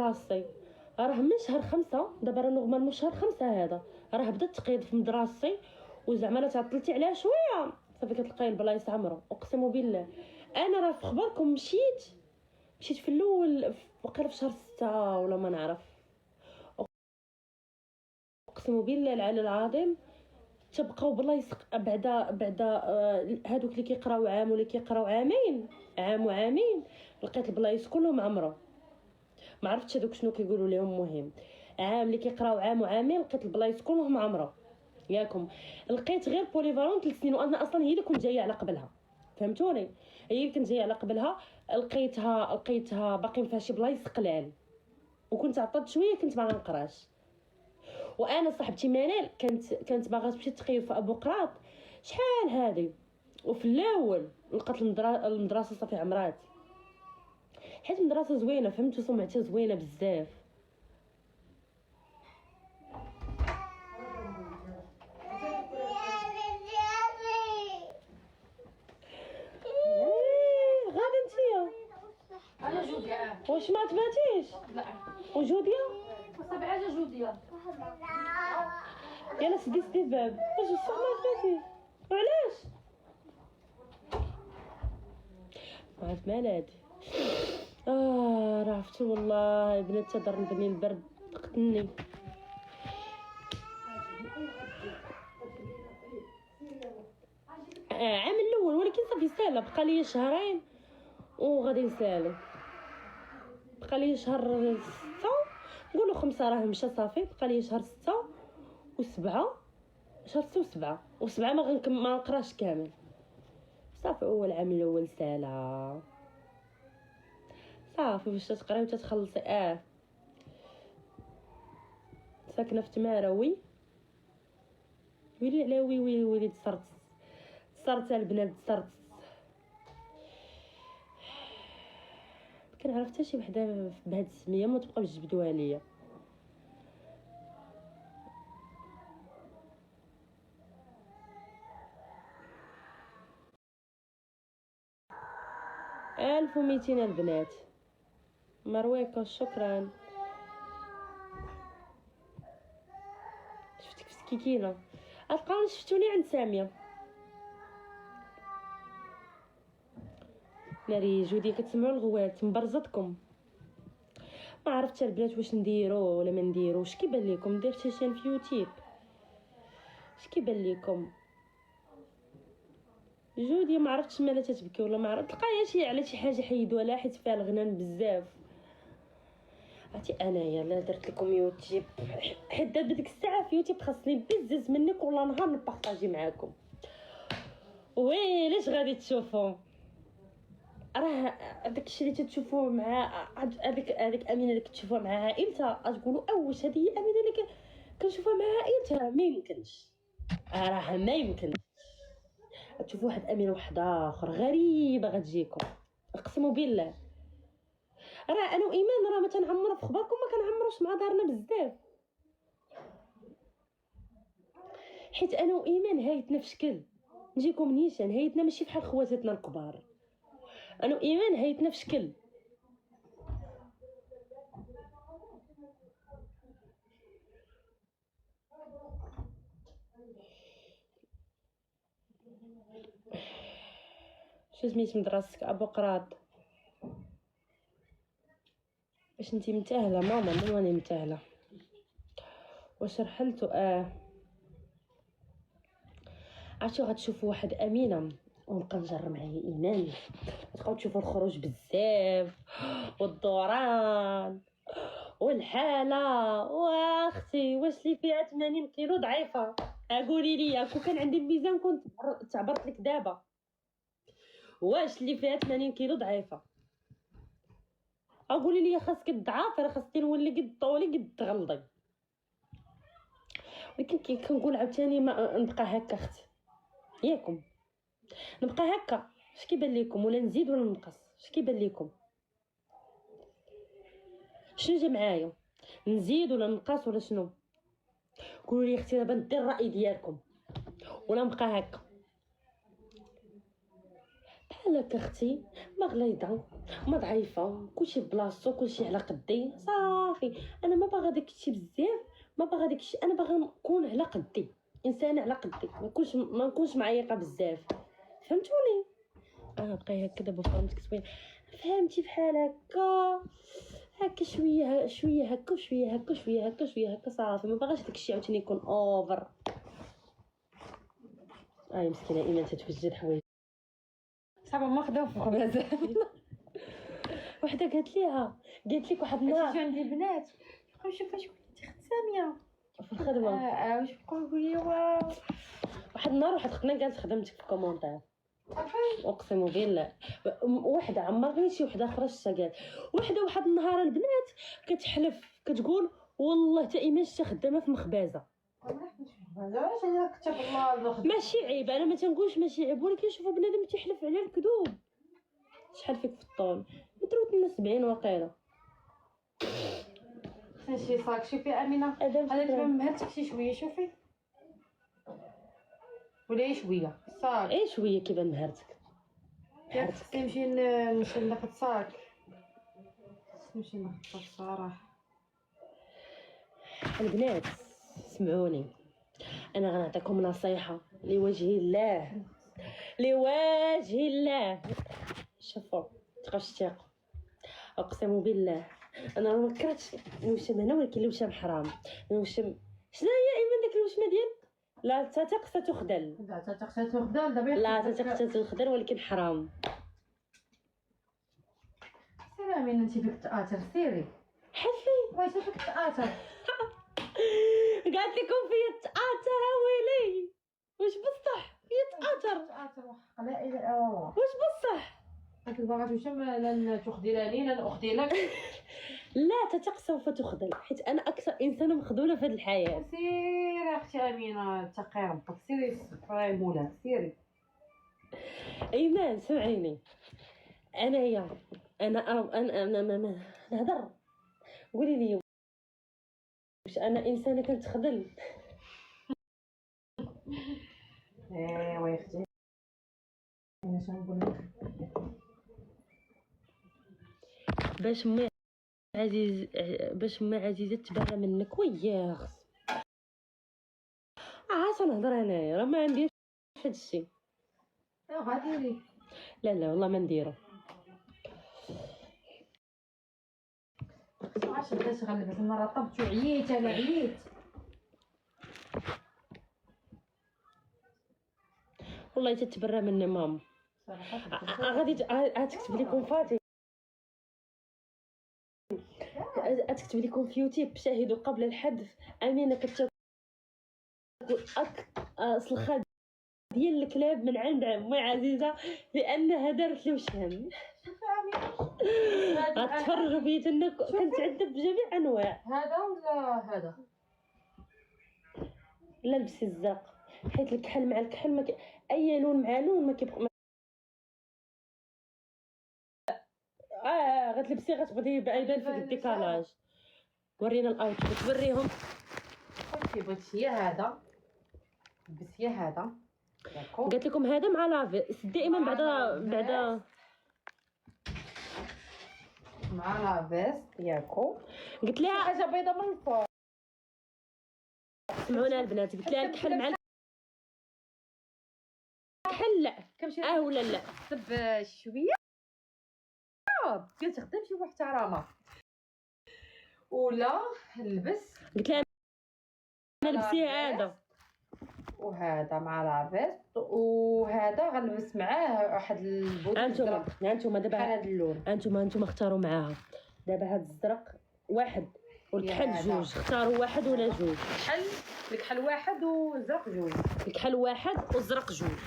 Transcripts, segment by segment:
مدرستي، راه من شهر 5 دابا راه نورمال من شهر 5 هذا راه بدا التقييد في مدرستي، وزعما لا تعطلتي عليها شويه صافي كتلقاي البلايص عمرو. اقسم بالله انا راه في خبركم مشيت في الاول وقيلا في شهر 6 ولا ما نعرف. اقسم بالله العلي العظيم تبقاو بلايص بعدا هادوك اللي كيقراو عام واللي كيقراو عامين، عام وعامين، لقيت البلايص كلهم عمرو. ما عرفتش هذوك شنو كيقولوا لهم. مهم عام اللي كيقراو عام وعامين لقيت البلايص كلهم عمرو ياكم. لقيت غير بوليفالون 3 سنين، وانا اصلا هي اللي كنت جايه على قبلها، فهمتوني؟ هي اللي كنت جايه على قبلها. لقيتها باقي فيها شي بلايص قلال، وكنت عطلت شويه كنت ما نقراش. وانا صاحبتي منال كانت باغا تمشي تقيف في ابو قراط شحال هادي، وفي الاول لقات المدرسه صافي عمرات، حيت المدرسه زوينه فهمتوا، سمعتها زوينه بزاف. غادي انتيا انا جوديا. واش ما تباتيش؟ لا وجوديا وسبعه جوديا. يلا سدي الباب. واش الصح ما تباتيش؟ وعلاش؟ ما عرفت مالاد. راه عرفتي والله بنات تهضر نبني البرد قتلني. عام الاول ولكن صافي ساهله، بقى لي شهرين وغادي نسالي. بقى لي شهر 6 نقولوا 5 راه مشى صافي، بقى لي شهر 6 و7، شهر 6 و7 ما نقراش كامل صافي. اول عام الاول سالا صافي باش تقراي وتتخلصي. ساكنه في تماروي. ويلي على ويلي تصرت البنات تصرت. كنعرف حتى شي وحده بهاد السميه ما تبقاوش تجبدوها ليا. ألف وميتين البنات. مرويكا شكرا. شفتك في سكيكينه. اتقاو شفتوني عند ساميه. ناري جودي كتسمعوا الغوات مبرزتكم. ما عرفتش البنات واش نديرو ولا ما نديروش. اش كيبان لكم؟ درت شي شين في يوتيوب. اش كيبان لكم؟ جودي ما عرفتش مالا تتبكي ولا ما عرفت تلقايها شي على شي حاجه حيدوها لها حيت فيها الغنان بزاف. عرفتي انايا لا درت لكم يوتيوب حيت دابا ديك الساعه في يوتيوب خاصني بزز مني كل نهار نبارطاجي معاكم. ويلاش غادي تشوفوا راه داكشي اللي تتشوفوه مع هذيك امينه اللي كتشوفوها مع عائلتها تقولوا واش هذه هي امينه اللي كنشوفها مع عائلتها؟ ما يمكنش. راه ما يمكن تشوفوا واحد امين واحد اخر غريبه غتجيكم. اقسم بالله راه انا وايمان راه ما تنعمروا في خبركم، ما كنعمروش مع دارنا بزاف، حيت انا وايمان هايتنا في شكل نجيكم نيشان. هايتنا ماشي بحال خواتاتنا الكبار، انا وايمان هايتنا في شكل. شو سميت مدرستك؟ ابو قراط. واش نتي متاهله؟ ماما راني متاهله. واش رحلتو؟ عرفتو غتشوفوا واحد امينه ونبقى نجر معايا ايمان، تبقاو تشوفوا الخروج بزاف والدوران والحاله. واختي واش اللي فيها 80 كيلو ضعيفه؟ قولي لي كون كان عندي الميزان كنت تعبرت لك دابا. واش اللي فيها 80 كيلو ضعيفه؟ قولي لي خاصك تضعفي، راه خاصك نولي قد طولي قد تغلضي. ولكن كنقول عاوتاني ما نبقى هكا اختي ياكم، نبقى هكا. اش كيبان لكم؟ ولا نزيد ولا نقص؟ اش كيبان لكم؟ شنو جا معايا؟ نزيد ولا نقص ولا شنو؟ قولوا لي اختي دابا ندير الراي ديالكم ولا نبقى هكا لك اختي ما غليظه ما ضعيفه، كلشي بلاصتو، كلشي على قدي صافي. انا ما باغا داكشي بزاف، ما باغا داكشي، انا باغا نكون على قدي، انسانه على قدي، ما نكونش معيقه بزاف، فهمتوني؟ بقاي هكا دابا فهمتك زوين، فهمتي بحال هكا شويه شويه هكا وشويه هكا شويه هكا شويه هكا صافي. ما باغاش داكشي عاوتاني يكون اوفر. مسكينه ايمان تتوجد حوايج صعب ما خداو في الخبازه. وحده قالت لك واحد النهار عندي بنات يبقاو شوفوا شكون انت ساميه في الخدمه، واش بقاو يقولوا لي واو واحد النهار واحد اختنا قالت خدمتك في كومونتير، اقسم بالله. وحده عمرني شي وحده اخرى شتا قالت وحده واحد النهار البنات كتحلف كتقول والله تا ايمان شتا خدامه في مخبازه. علاش انا كتب الله ماشي عيب، انا ما تنقولش ماشي عيب، ولكن شوفوا بنادم تيحلف على الكذوب. شحال فيك في الطول؟ متروت لنا 70 واقيلا. شي صاك شوفي امينه هذا تبان مهرتك شي شويه شوفي ولا شويه صاك شويه كيبان مهرتك. ياك نمشي ناخذ صاك، نمشي ناخذ صاك صراحه. البنات سمعوني، انا غنعطيكم نصيحه لوجه الله، لوجه الله. شوفوا تبقاوش تيقوا، اقسم بالله انا ما كرهتش الوشم هنا، ولكن الوشم حرام. الوشم شنو هي ايمان داك الوشمه ديال لا تثق ستخدل؟ لا تثق ستخدل دابا لا تثق ستخدل، ولكن حرام. سيري امينه انت فيك تاثر سيري حسي واش فيك تاثر قالت لكم فيا تاثر ويلي واش بصح فيا تاثر وحق لا اله الا الله واش بصح هاك الباغا وشم لن تخدلني لن اخدلك. لا تثق سوف تخذل، حيت انا اكثر انسانه مخذوله في هذه الحياه. سيري اختي امينه اتقي ربك، سيري سفراي مولاك سيري. ايمان سمعيني، انا نهضر، قولي لي واش انا انسانه كنتخذل؟ ايوا يا اختي انا شنو نقول لك باش ما عزيزه تبرى منك وياه عاد نهضر انايا، راه ما عنديش هاد الشيء. غاديري لا والله ما نديرو. علاش بدات غنلبس انا رطبت وعييت انا عييت والله تتبرى مني ماما. غادي تكتب لكم فاطمه، تكتب لكم في يوتيوب شاهدوا قبل الحدث امينه كتاكل سلخه ديال الكلاب من عند عمي عزيزه لانها دارت له وشهم. غتفرجوا فيا انك كنتعذب بجميع انواع. هذا ولا هذا لا لبسي الزرق، حيت الكحل مع الكحل اي لون مع لون ما كيبقى غتلبسي غتبغي بايبان في الديكالاج. ورينا الاوتفيت وريهم. بغيتي يا هذا لبس يا هذا قلت لكم هذا مع لافيس دائما بعدا مع لافيست ياكو. قلت لها حاجه بيضه من الفوق. سمعونا البنات، قلت لها الكحل مع الكحل لا ولا لا صب شويه قلت خدم شي محترمه ولا لبس. قلت لها انا لبسي هذا وهذا مع لافيست وهذا غنلبس معاه واحد البودي انتم دابا هذا اللون انتم اختاروا معاها دابا هذا الزرق واحد والكحل جوج، اختاروا واحد ولا جوج؟ الكحل واحد والزرق جوج. الكحل واحد والزرق جوج.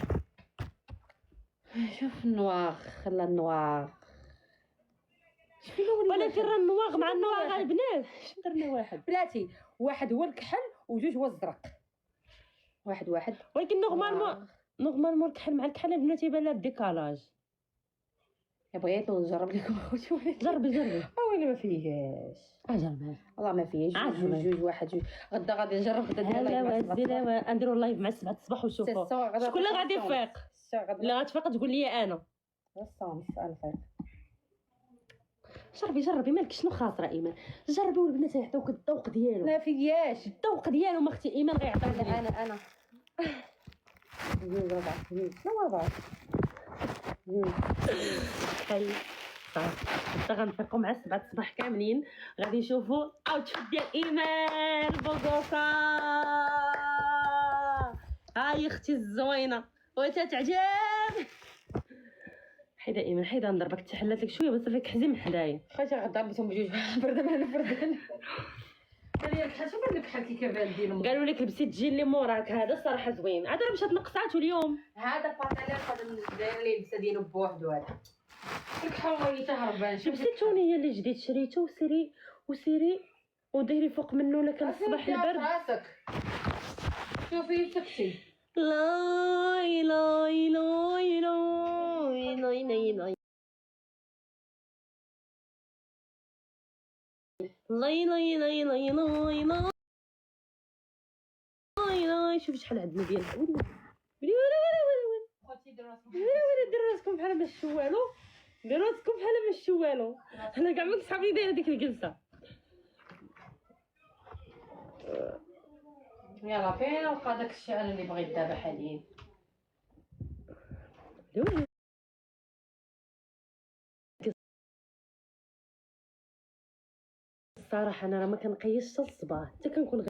شوف النواغ خلا النواغ ولكن راه النواغ مع النواغ البنات اش درنا واحد بلاتي، واحد هو الكحل وجوج هو الزرق. واحد ولكن نورمالمون الكحل مع الكحل البنات يبان لها ديكالاج. بغيت نجرب لكم اخوتي. جربي ويلي ما فيهاش. جربي والله ما فيهاش. جوج واحد جوج. غدا غادي نجرب غدا نديرو نديرو لايف مع 7 الصباح وشوفوا شكون اللي غادي يفيق. اللي غتفيق تقول لي انا الصوم الفيق. جربي مالك شنو خاطره ايمان، جربي والبنات يعطيوك الذوق ديالو. ما فياش الذوق ديالو ما اختي ايمان غيعطيك. انا جوج ربع شنو ربع حي صافي حتى غنفيقوا مع 7 الصباح كاملين غادي نشوفوا اوتفيت ديال ايمان بوغوصا. هاي اختي الزوينه وتتعجب. حيدا ايمان حيدا نضربك تحلات لك شويه بس فيك حزين حدايا. خاطر غضربتهم بجوج بردان انا بردان. قال لي بحال شوف هذوك بحال كي كبال ديالهم. قالوا لك لبسي الجيل اللي موراك هذا الصراحه زوين عاد راه مشات نقصاتو اليوم. هذا بانطالون قدم داير لي اللبسه ديالو بوحدو هذا. ديك حوايجه هربان لبسيتوني هي اللي جديد شريته وسيري وديري فوق منه لك الصباح البرد. راسك شوفي سكتي. لا لا لا لا لا لا شوف شحال عندنا ديال ديروا راسكم بحال ما الشوالو. ديروا راسكم بحال ما الشوالو. انا كاع ما صحابي دايره ديك الجلسه. يلا فين نلقى داك الشعر اللي بغيت دابا حاليا. الصراحه انا راه ما كنقيسش الصباح حتى كنكون